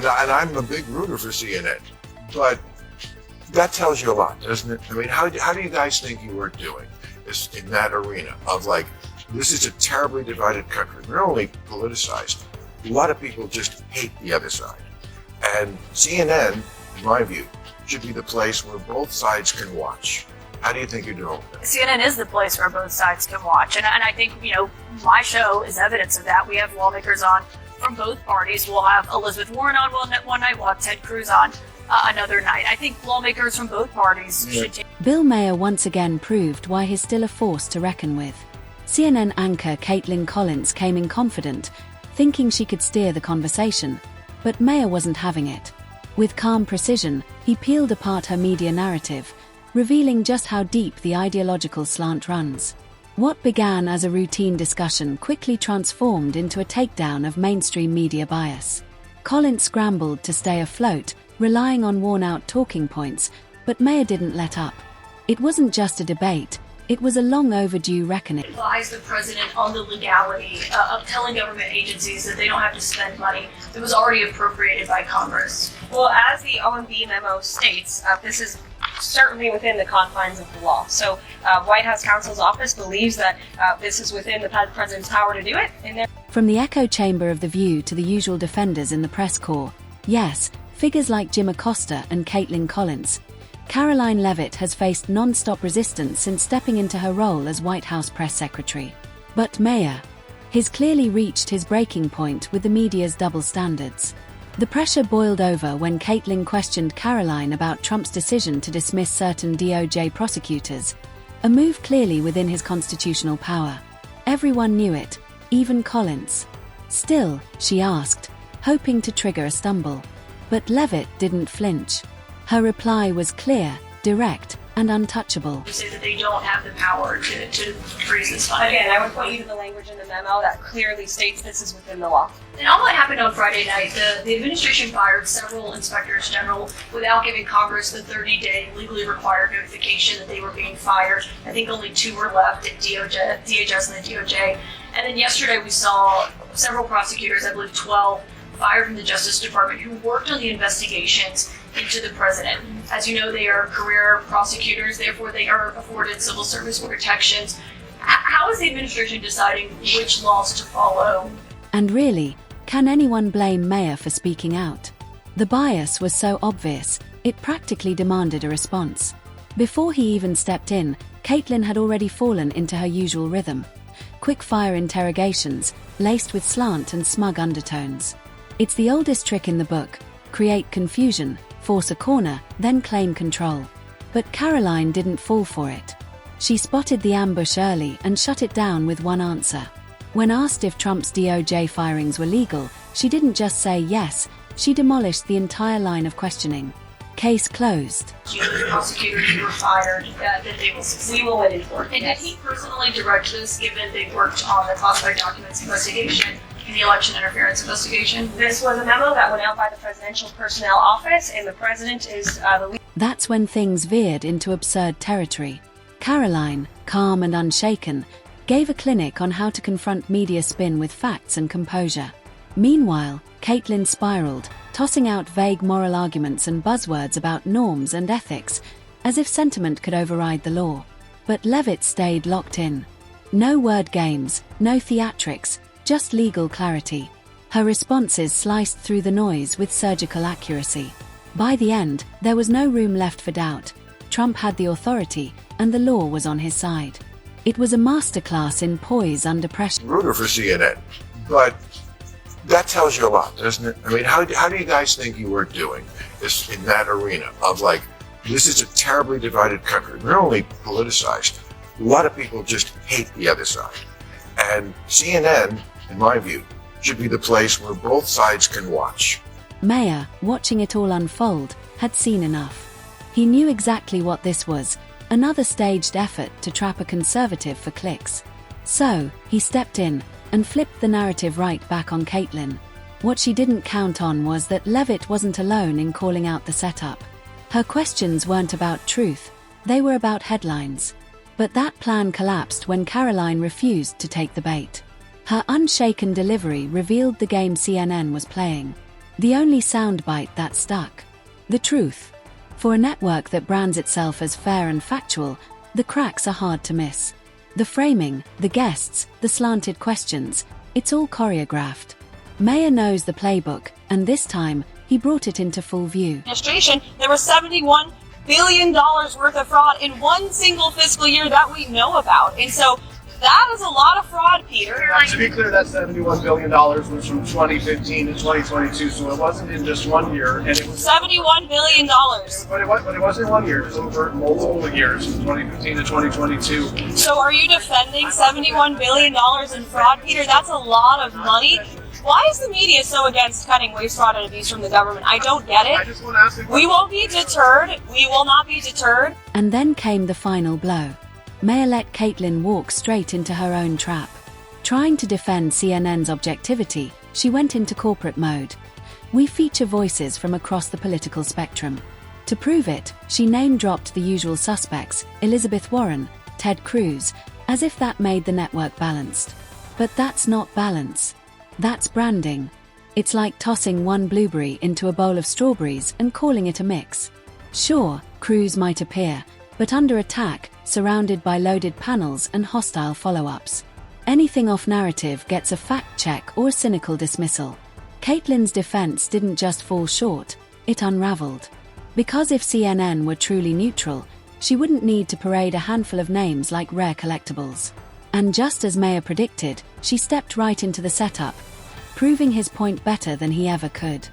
And I'm a big rooter for CNN, but that tells you a lot, doesn't it? I mean, how do you guys think you were doing this in that arena of like, this is a terribly divided country. We're only politicized. A lot of people just hate the other side. And CNN, in my view, should be the place where both sides can watch. How do you think you're doing with that? CNN is the place where both sides can watch. And I think, my show is evidence of that. We have lawmakers on from both parties. We'll have Elizabeth Warren on one night. We'll have Ted Cruz on another night. I think lawmakers from both parties should take... Bill Maher once again proved why he's still a force to reckon with. CNN anchor Kaitlan Collins came in confident, thinking she could steer the conversation, but Maher wasn't having it. With calm precision, he peeled apart her media narrative, revealing just how deep the ideological slant runs. What began as a routine discussion quickly transformed into a takedown of mainstream media bias. Collins scrambled to stay afloat, relying on worn-out talking points, but Maher didn't let up. It wasn't just a debate, it was a long-overdue reckoning. Advise the president on the legality of telling government agencies that they don't have to spend money that was already appropriated by Congress. Well, as the OMB memo states, this is certainly within the confines of the law. So White House counsel's office believes that this is within the president's power to do it. From the echo chamber of The View to the usual defenders in the press corps, yes, figures like Jim Acosta and Kaitlan Collins, Karoline Leavitt has faced non-stop resistance since stepping into her role as White House press secretary. But Maher, he's clearly reached his breaking point with the media's double standards. The pressure boiled over when Kaitlan questioned Karoline about Trump's decision to dismiss certain DOJ prosecutors, a move clearly within his constitutional power. Everyone knew it, even Collins. Still, she asked, hoping to trigger a stumble. But Leavitt didn't flinch. Her reply was clear, direct, and untouchable. You say that they don't have the power to freeze this funding. Again, I would point you to the language in the memo that clearly states this is within the law. And all that happened on Friday night. The administration fired several inspectors general without giving Congress the 30-day legally required notification that they were being fired. I think only 2 were left at DHS and the DOJ. And then yesterday we saw several prosecutors, I believe 12, fired from the Justice Department who worked on the investigations into the president. As you know, they are career prosecutors, therefore they are afforded civil service protections. How is the administration deciding which laws to follow? And really, can anyone blame Maher for speaking out? The bias was so obvious, it practically demanded a response. Before he even stepped in, Kaitlan had already fallen into her usual rhythm. Quick-fire interrogations, laced with slant and smug undertones. It's the oldest trick in the book: create confusion, force a corner, then claim control. But Karoline didn't fall for it. She spotted the ambush early and shut it down with one answer. When asked if Trump's DOJ firings were legal, she didn't just say yes, she demolished the entire line of questioning. Case closed. The prosecutors who were fired, that they will succeed. We will win in court. And did he personally direct this, given they worked on the classified documents investigation and the election interference investigation? This was a memo that went out by the Presidential Personnel Office, and the President is the lead. That's when things veered into absurd territory. Karoline, calm and unshaken, gave a clinic on how to confront media spin with facts and composure. Meanwhile, Kaitlan spiraled, tossing out vague moral arguments and buzzwords about norms and ethics, as if sentiment could override the law. But Leavitt stayed locked in. No word games, no theatrics, just legal clarity. Her responses sliced through the noise with surgical accuracy. By the end, there was no room left for doubt. Trump had the authority, and the law was on his side. It was a masterclass in poise under pressure. Rooter for CNN, but that tells you a lot, doesn't it? I mean, how do you guys think you were doing this in that arena of like, this is a terribly divided country. We're only politicized. A lot of people just hate the other side. And CNN, in my view, should be the place where both sides can watch. Maher, watching it all unfold, had seen enough. He knew exactly what this was, another staged effort to trap a conservative for clicks. So, he stepped in and flipped the narrative right back on Kaitlan. What she didn't count on was that Leavitt wasn't alone in calling out the setup. Her questions weren't about truth, they were about headlines. But that plan collapsed when Karoline refused to take the bait. Her unshaken delivery revealed the game CNN was playing. The only soundbite that stuck. The truth. For a network that brands itself as fair and factual, the cracks are hard to miss. The framing, the guests, the slanted questions, it's all choreographed. Maher knows the playbook, and this time, he brought it into full view. Administration, there was $71 billion worth of fraud in one single fiscal year that we know about. And so that is a lot of fraud, Peter. To be clear, that $71 billion was from 2015 to 2022, so it wasn't in just 1 year. And it was $71 billion. But it wasn't 1 year, it was over multiple years, from 2015 to 2022. So are you defending $71 billion in fraud, Peter? That's a lot of money. Why is the media so against cutting waste, fraud, and abuse from the government? I don't get I it. just want to ask We won't be deterred. We will not be deterred. And then came the final blow. Maher let Kaitlan walk straight into her own trap. Trying to defend CNN's objectivity, she went into corporate mode. We feature voices from across the political spectrum. To prove it, she name-dropped the usual suspects, Elizabeth Warren, Ted Cruz, as if that made the network balanced. But that's not balance. That's branding. It's like tossing one blueberry into a bowl of strawberries and calling it a mix. Sure, Cruz might appear, but under attack, surrounded by loaded panels and hostile follow-ups. Anything off-narrative gets a fact-check or a cynical dismissal. Kaitlan's defense didn't just fall short, it unraveled. Because if CNN were truly neutral, she wouldn't need to parade a handful of names like rare collectibles. And just as Maher predicted, she stepped right into the setup, proving his point better than he ever could.